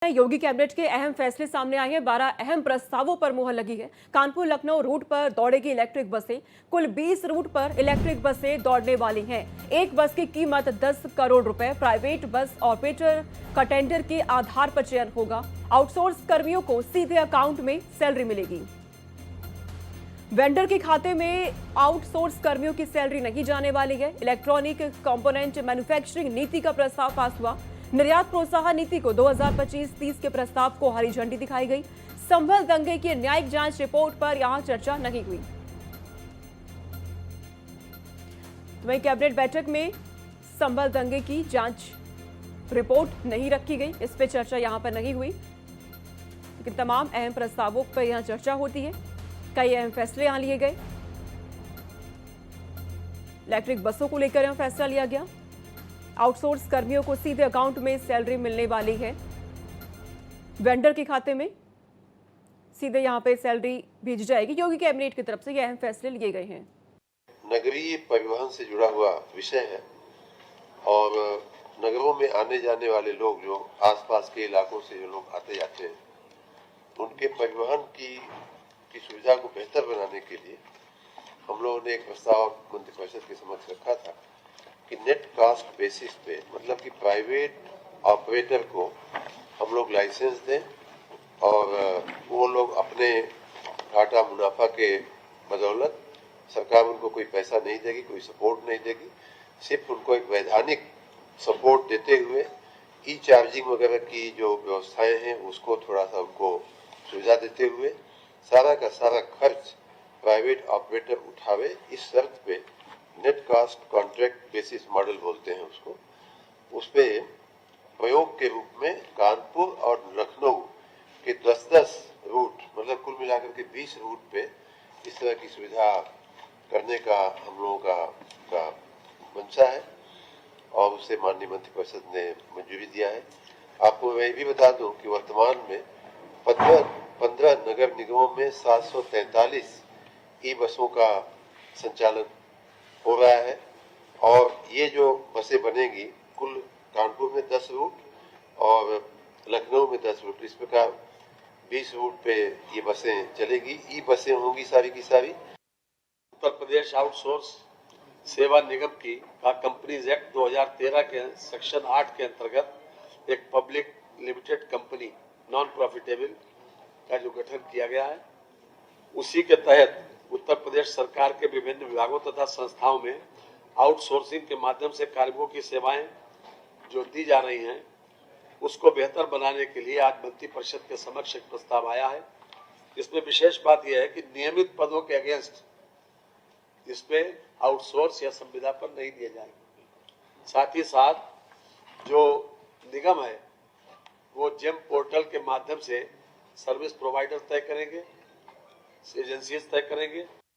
योगी cabinet के अहम फैसले सामने आए हैं। 12 अहम प्रस्तावों पर मुहर लगी है। कानपुर लखनऊ रूट पर दौड़ेगी इलेक्ट्रिक बसें। कुल 20 रूट पर इलेक्ट्रिक बसें दौड़ने वाली हैं। एक बस की कीमत 10 करोड़ रुपए। प्राइवेट बस ऑपरेटर का टेंडर के आधार पर चयन होगा। आउटसोर्स कर्मियों को सीधे अकाउंट में सैलरी मिलेगी। वेंडर के खाते में आउटसोर्स कर्मियों की सैलरी नहीं जाने वाली है। इलेक्ट्रॉनिक कंपोनेंट मैन्युफैक्चरिंग नीति का प्रस्ताव पास हुआ। निर्यात प्रोत्साहन नीति को 2025-30 के प्रस्ताव को हरी झंडी दिखाई गई। संभल दंगे की न्यायिक जांच रिपोर्ट पर यहां चर्चा नहीं हुई। वहीं कैबिनेट बैठक में संभल दंगे की जांच रिपोर्ट नहीं रखी गई, इस पर चर्चा यहां पर नहीं हुई, लेकिन तमाम अहम प्रस्तावों पर यहां चर्चा होती है। कई अहम फैसले यहां लिए गए। इलेक्ट्रिक बसों को लेकर यहां फैसला लिया गया। आउटसोर्स कर्मियों को सीधे अकाउंट में सैलरी मिलने वाली है। वेंडर के खाते में सीधे यहां पे सैलरी भेजी जाएगी। योगी कैबिनेट की तरफ से ये अहम फैसले लिए गए हैं। नगरीय परिवहन से जुड़ा हुआ विषय है और नगरों में आने जाने वाले लोग जो आसपास के इलाकों से जो लोग आते जाते हैं, उनके परिवहन की सुविधा को बेहतर बनाने के लिए हम लोगों ने एक प्रस्ताव मंत्रिपरिषद के समक्ष रखा था कि नेट कास्ट बेसिस पे, मतलब कि प्राइवेट ऑपरेटर को हम लोग लाइसेंस दें और वो लोग अपने घाटा मुनाफा के बदौलत, सरकार उनको कोई पैसा नहीं देगी, कोई सपोर्ट नहीं देगी, सिर्फ उनको एक वैधानिक सपोर्ट देते हुए ई चार्जिंग वगैरह की जो व्यवस्थाएं हैं उसको थोड़ा सा उनको सुविधा देते हुए सारा का सारा खर्च प्राइवेट ऑपरेटर उठावे। इस शर्त पे net cost contract basis model बोलते हैं उसको, उस पे प्रयोग के रूप में कानपुर और लखनऊ के 10-10 रूट, मतलब कुल मिलाकर के 20 रूट पे इस तरह की सुविधा करने का हम लोगों का मंशा है और उसे माननीय मंत्रिपरिषद ने मंजूरी दिया है। आपको मैं भी बता दूं कि वर्तमान में 15 नगर निगमों में 743 ई बसों का संचालन हो रहा है और ये जो बसें बनेगी, कुल कानपुर में 10 रूट और लखनऊ में 10 रूट, इस प्रकार 20 रूट पे ये बसें चलेगी। ई बसें होंगी सारी की सारी। उत्तर प्रदेश आउटसोर्स सेवा निगम की कंपनीज एक्ट 2013 के सेक्शन 8 के अंतर्गत एक public limited company non profitable का जो गठन किया गया है, उसी के तहत उत्तर प्रदेश सरकार के विभिन्न विभागों तथा संस्थाओं में आउटसोर्सिंग के माध्यम से कार्मिकों की सेवाएं जो दी जा रही हैं, उसको बेहतर बनाने के लिए आज मंत्रिपरिषद के समक्ष एक प्रस्ताव आया है। इसमें विशेष बात यह है कि नियमित पदों के अगेंस्ट इसपे आउटसोर्स या संविदा पर नहीं दिए जाएंगे। साथ ही साथ जो निगम है वो जेम पोर्टल के माध्यम से सर्विस प्रोवाइडर तय करेंगे, एजेंसीज तय करेंगे